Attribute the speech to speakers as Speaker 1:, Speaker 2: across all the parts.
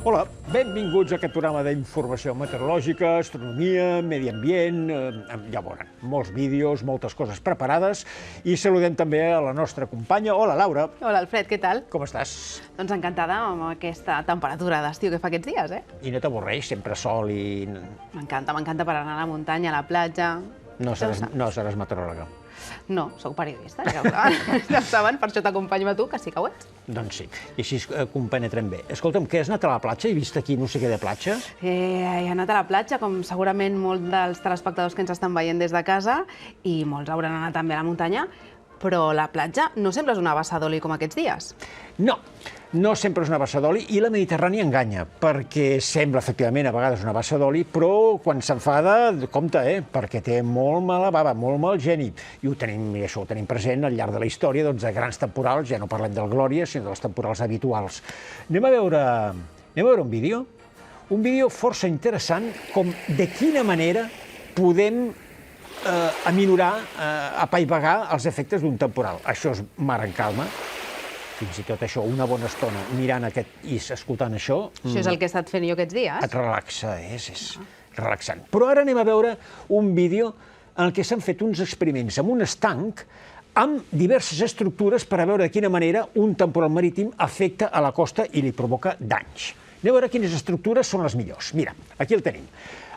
Speaker 1: Hola, benvinguts a aquest programa d'informació meteorològica, astronomia, medi ambient, ja veuran, molts vídeos, moltes coses preparades, i saludem també a la nostra companya. Hola, Laura.
Speaker 2: Hola, Alfred, què tal?
Speaker 1: Com estàs?
Speaker 2: Doncs encantada amb aquesta temperatura d'estiu que fa aquests dies,
Speaker 1: I no t'avorreix, sempre sol i...
Speaker 2: M'encanta per anar a la muntanya, a la platja...
Speaker 1: No seràs meteoròloga.
Speaker 2: No, sóc periodista, ja ho saben. Ja ho saben, per això t'acompanyo a tu, que sí que ho ets.
Speaker 1: Doncs sí, i així compenetrem bé. Escolta'm, què has anat a la platja? He vist aquí no sé què de platja?
Speaker 2: He anat a la platja, com segurament molts dels telespectadors que ens estan veient des de casa, i molts hauran anat també a la muntanya, però la platja no sempre és una bassa d'oli com aquests dies. No sempre és una bassa d'oli, i la Mediterrània enganya, perquè sembla efectivament a vegades una bassa d'oli, però quan s'enfada, compte, perquè té molt mala bava, molt mal geni. I això ho tenim present al llarg de la història, doncs, de grans temporals, ja no parlem del Glòria, sinó dels temporals habituals. Anem a veure un vídeo força interessant, com de quina manera podem aminorar, apaivagar els efectes d'un temporal. Això és mar en calma. Fins i tot això, una bona estona mirant aquest i escoltant això... Això és el que he estat fent jo aquests dies.
Speaker 1: Et relaxa, és relaxant. Però ara anem a veure un vídeo en què s'han fet uns experiments amb un estanc amb diverses estructures per a veure de quina manera un temporal marítim afecta a la costa i li provoca danys. Anem a veure quines estructures són les millors. Mira, aquí el tenim.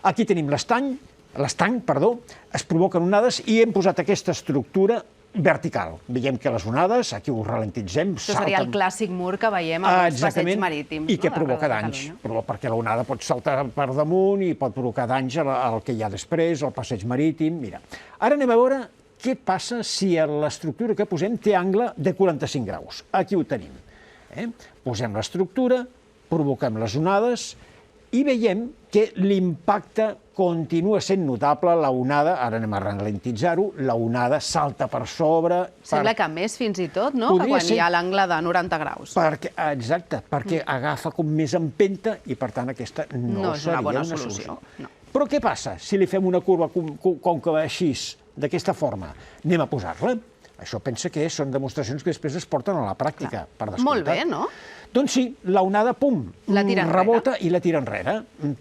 Speaker 1: Aquí tenim l'estanc, es provoquen onades i hem posat aquesta estructura vertical. Veiem que les onades, aquí ho ralentitzem,
Speaker 2: això seria el clàssic mur que veiem als passeigs marítims.
Speaker 1: I que provoca danys, perquè l'onada pot saltar per damunt i pot provocar danys al que hi ha després, al passeig marítim. Mira, ara anem a veure què passa si l'estructura que posem té angle de 45 graus. Aquí ho tenim. Posem l'estructura, provoquem les onades i veiem que l'impacte continua sent notable, la onada, ara anem a ralentitzar-ho, la onada salta per sobre...
Speaker 2: Sembla que més fins i tot, no?, que quan hi ha l'angle de 90 graus.
Speaker 1: Exacte, perquè agafa com més empenta i, per tant, aquesta no seria una bona solució. Però què passa si li fem una curva còncava així, d'aquesta forma? Anem a posar-la. Això pensa que són demostracions que després es porten a la pràctica, per descomptat.
Speaker 2: Molt bé, no?
Speaker 1: Doncs sí, la onada, pum, rebota i la tira enrere.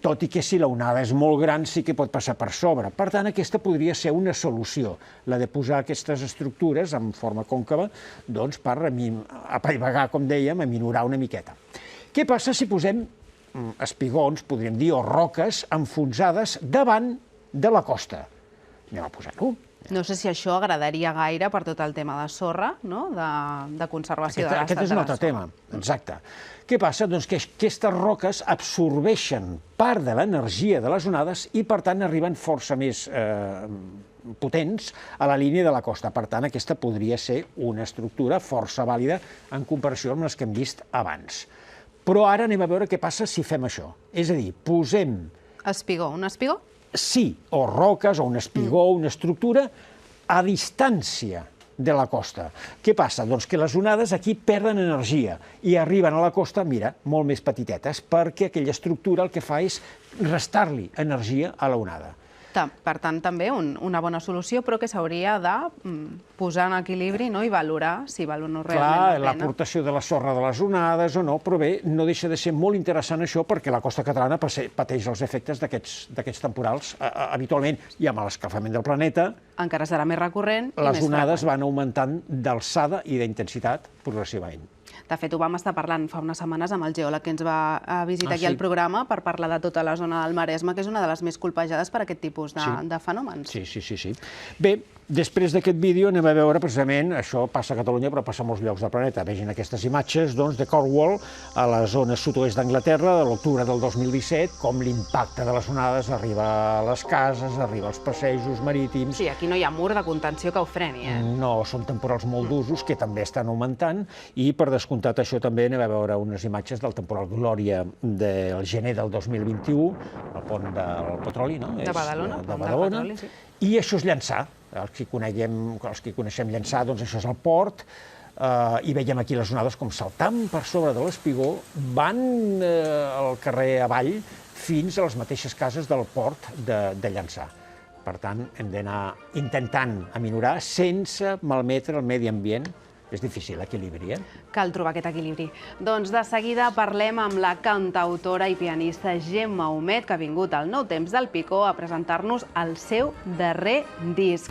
Speaker 1: Tot i que si la onada és molt gran sí que pot passar per sobre. Per tant, aquesta podria ser una solució, la de posar aquestes estructures en forma còncava, doncs per apaivagar, com dèiem, aminorar una miqueta. Què passa si posem espigons, podríem dir, o roques enfonsades davant de la costa? Anem a posar-ho.
Speaker 2: No sé si això agradaria gaire per tot el tema de sorra, de conservació de l'estat de la sorra.
Speaker 1: Aquest és un altre tema, exacte. Què passa? Doncs que aquestes roques absorbeixen part de l'energia de les onades i, per tant, arriben força més potents a la línia de la costa. Per tant, aquesta podria ser una estructura força vàlida en comparació amb les que hem vist abans. Però ara anem a veure què passa si fem això. És a dir, posem...
Speaker 2: Espigó, un espigó?
Speaker 1: Sí, o roques, o un espigó, una estructura a distància de la costa. Què passa? Doncs que les onades aquí perden energia i arriben a la costa, mira, molt més petitetes, perquè aquella estructura el que fa és restar-li energia a la onada.
Speaker 2: Per tant, també una bona solució, però que s'hauria de posar en equilibri i valorar si val o no realment la pena.
Speaker 1: L'aportació de la sorra de les onades o no, però bé, no deixa de ser molt interessant això perquè la costa catalana pateix els efectes d'aquests temporals habitualment i amb l'escalfament del planeta.
Speaker 2: Encara serà més recurrent i més freqüent.
Speaker 1: Les onades van augmentant d'alçada i d'intensitat progressivament.
Speaker 2: De fet, ho vam estar parlant fa unes setmanes amb el geòleg que ens va visitar aquí al programa per parlar de tota la zona del Maresme, que és una de les més colpejades per aquest tipus de fenòmens.
Speaker 1: Sí. Bé, després d'aquest vídeo anem a veure precisament, això passa a Catalunya però passa a molts llocs del planeta. Vegin aquestes imatges de Cornwall, a la zona sud-oest d'Anglaterra, de l'octubre del 2017, com l'impacte de les onades arriba a les cases, arriba als passejos marítims...
Speaker 2: Sí, aquí no hi ha mur de contenció que ho freni,
Speaker 1: No, són temporals molt d'usos que també estan augmentant i, per descomptat, això també anem a veure unes imatges del temporal Glòria del gener del 2021, al pont del petroli, no?
Speaker 2: De Badalona.
Speaker 1: De Badalona. I això és Llançà. Els que coneixem Llançà, doncs això és el port, i veiem aquí les onades com saltant per sobre de l'espigó, van al carrer avall fins a les mateixes cases del port de Llançà. Per tant, hem d'anar intentant aminorar sense malmetre el medi ambient És difícil, l'equilibri,
Speaker 2: Cal trobar aquest equilibri. Doncs de seguida parlem amb la cantautora i pianista Gemma Humet, que ha vingut al Nou Temps del Picó a presentar-nos el seu darrer disc.